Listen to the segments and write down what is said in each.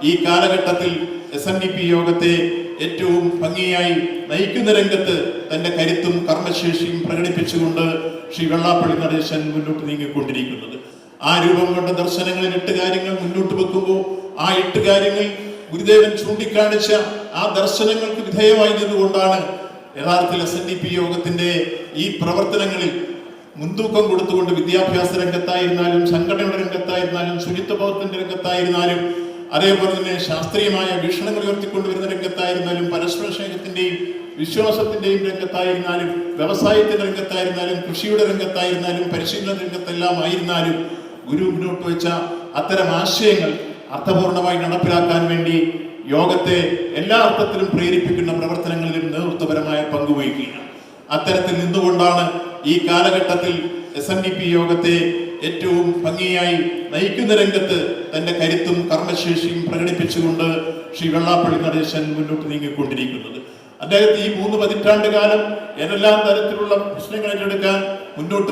ഈ കാലഘട്ടത്തിൽ SNDP യോഗത്തെ ഏറ്റവും ഭംഗിയായി നയിക്കുന്ന രംഗത്ത് തന്റെ കരുത്തും കർമ്മശേഷിയും പ്രകടിപ്പിച്ചുകൊണ്ട് ശ്രീ വെള്ളാപ്പള്ളി നടേശൻ മുന്നോട്ട് നീങ്ങിക്കൊണ്ടിരിക്കുന്നത്. ആ രൂപം കൊണ്ട ദർശനങ്ങളിൽ 8 കാര്യങ്ങൾ മുന്നോട്ട് വെക്കുമ്പോൾ ആ 8 കാര്യങ്ങൾ ഗുരുദേവൻ ചൂണ്ടിക്കാണിച്ച ആ ദർശനങ്ങൾക്ക് വിധേയമായി നിന്നുകൊണ്ടാണ് യഥാർത്ഥത്തിൽ SNDP യോഗത്തിന്റെ ഈ പ്രവർത്തനങ്ങളിൽ മുൻതൂക്കം കൊടുത്തുകൊണ്ട് വിദ്യാഭ്യാസ രംഗത്തായിരുന്നാലും സംഘടനയുടെ രംഗത്തായിരുന്നാലും ശുചിത്വ ബോധത്തിന്റെ രംഗത്തായിരുന്നാലും അതേപോലെ തന്നെ ശാസ്ത്രീയമായ വീക്ഷണങ്ങൾ ഉയർത്തിക്കൊണ്ടുവരുന്ന രംഗത്തായിരുന്നാലും പരസ്പര സ്നേഹത്തിന്റെയും വിശ്വാസത്തിന്റെയും രംഗത്തായിരുന്നാലും വ്യവസായത്തിന്റെ രംഗത്തായിരുന്നാലും കൃഷിയുടെ രംഗത്തായിരുന്നാലും പരിശീലന രംഗത്തെല്ലാം ആയിരുന്നാലും ഗുരു മുന്നോട്ട് വെച്ച അത്തരം ആശയങ്ങൾ അർത്ഥപൂർണമായി നടപ്പിലാക്കാൻ വേണ്ടി യോഗത്തെ എല്ലാ അർത്ഥത്തിലും പ്രേരിപ്പിക്കുന്ന പ്രവർത്തനങ്ങളിലും നേതൃത്വപരമായ പങ്കുവഹിക്കുകയാണ്. അത്തരത്തിൽ നിന്നുകൊണ്ടാണ് ഈ കാലഘട്ടത്തിൽ SNDP യോഗത്തെ ഏറ്റവും ഭംഗിയായി നയിക്കുന്ന രംഗത്ത് തന്റെ കരുത്തും കർമ്മശേഷിയും പ്രകടിപ്പിച്ചുകൊണ്ട് ശ്രീ വെള്ളാപ്പള്ളി നടേശൻ മുന്നോട്ട് നീങ്ങിക്കൊണ്ടിരിക്കുന്നത്. അദ്ദേഹത്തെ ഈ 3 പതിറ്റാണ്ട് കാലം ഏതെല്ലാം തരത്തിലുള്ള പ്രശ്നങ്ങൾ ഏറ്റെടുക്കാൻ മുന്നോട്ട്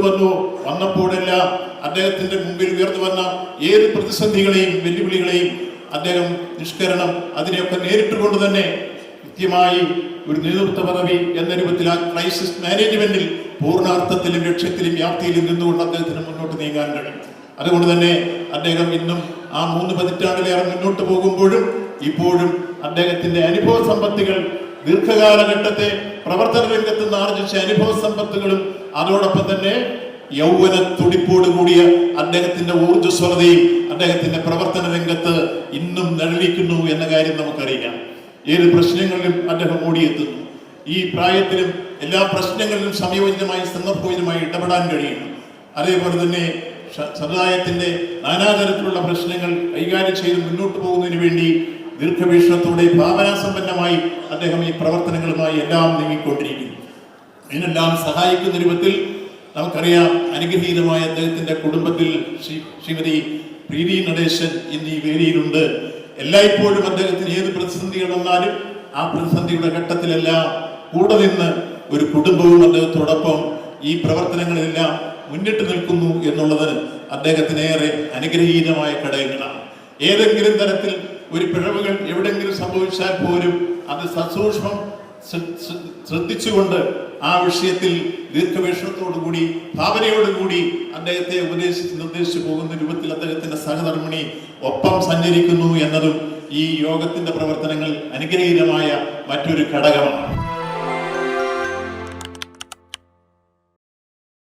വന്നപ്പോഴെല്ലാം അദ്ദേഹത്തിന്റെ മുമ്പിൽ ഉയർന്നു വന്ന ഏത് പ്രതിസന്ധികളെയും വെല്ലുവിളികളെയും അദ്ദേഹം നിഷ്കരണം അതിനെയൊക്കെ നേരിട്ടുകൊണ്ട് തന്നെ കൃത്യമായി ഒരു നേതൃത്വ പദവി എന്ന രൂപത്തിൽ ആ ക്രൈസിസ് മാനേജ്മെന്റിൽ പൂർണ്ണാർത്ഥത്തിലും ലക്ഷ്യത്തിലും വ്യാപ്തിയിലും നിന്നുകൊണ്ട് അദ്ദേഹത്തിന് മുന്നോട്ട് നീങ്ങാൻ കഴിയും. അതുകൊണ്ട് തന്നെ അദ്ദേഹം ഇന്നും ആ 3 പതിറ്റാണ്ടിലേറെ മുന്നോട്ട് പോകുമ്പോഴും ഇപ്പോഴും അദ്ദേഹത്തിന്റെ അനുഭവ സമ്പത്തുകൾ ദീർഘകാലഘട്ടത്തെ പ്രവർത്തന രംഗത്ത് നിന്ന് ആർജിച്ച അനുഭവ സമ്പത്തുകളും അതോടൊപ്പം തന്നെ യൗവന തുടിപ്പോട് കൂടിയ അദ്ദേഹത്തിന്റെ ഊർജ്ജസ്വലതയും അദ്ദേഹത്തിന്റെ പ്രവർത്തന രംഗത്ത് ഇന്നും നിഴലിക്കുന്നു എന്ന കാര്യം നമുക്കറിയാം. ഏത് പ്രശ്നങ്ങളിലും അദ്ദേഹം ഓടിയെത്തുന്നു. ഈ പ്രായത്തിലും എല്ലാ പ്രശ്നങ്ങളിലും സമയോചിതമായി സന്ദർഭോചിതമായി ഇടപെടാൻ കഴിയുന്നു. അതേപോലെ തന്നെ സമുദായത്തിന്റെ നാനാതരത്തിലുള്ള പ്രശ്നങ്ങൾ കൈകാര്യം ചെയ്ത് മുന്നോട്ട് പോകുന്നതിന് വേണ്ടി ദീർഘവീക്ഷണത്തോടെ ഭാവനാസമ്പന്നമായി അദ്ദേഹം ഈ പ്രവർത്തനങ്ങളുമായി എല്ലാം നീങ്ങിക്കൊണ്ടിരിക്കുന്നു. ഇതിനെല്ലാം സഹായിക്കുന്ന രൂപത്തിൽ നമുക്കറിയാം അനുഗ്രഹീതമായ അദ്ദേഹത്തിന്റെ കുടുംബത്തിൽ ശ്രീമതി പ്രീതി നടേശൻ ഇന്ന് ഈ വേദിയിലുണ്ട്. എല്ലായ്പ്പോഴും അദ്ദേഹത്തിന് ഏത് പ്രതിസന്ധികൾ വന്നാലും ആ പ്രതിസന്ധിയുടെ ഘട്ടത്തിലെല്ലാം കൂടെ നിന്ന് ഒരു കുടുംബവും അദ്ദേഹത്തോടൊപ്പം ഈ പ്രവർത്തനങ്ങളിലെല്ലാം മുന്നിട്ട് നിൽക്കുന്നു എന്നുള്ളത് അദ്ദേഹത്തിനേറെ അനുഗ്രഹീതമായ ഘടകങ്ങളാണ്. ഏതെങ്കിലും തരത്തിൽ ഒരു പിഴവുകൾ എവിടെങ്കിലും സംഭവിച്ചാൽ പോലും അത് സസൂക്ഷ്മം ശ്രദ്ധിച്ചുകൊണ്ട് ആ വിഷയത്തിൽ ദീർഘവീക്ഷണത്തോടുകൂടി ഭാവനയോടുകൂടി അദ്ദേഹത്തെ നിർദ്ദേശിച്ചു പോകുന്ന രൂപത്തിൽ അദ്ദേഹത്തിന്റെ സഹധർമ്മിണി ഒപ്പം സഞ്ചരിക്കുന്നു എന്നതും ഈ യോഗത്തിന്റെ പ്രവർത്തനങ്ങൾ അനുഗ്രഹീതമായ മറ്റൊരു ഘടകമാണ്.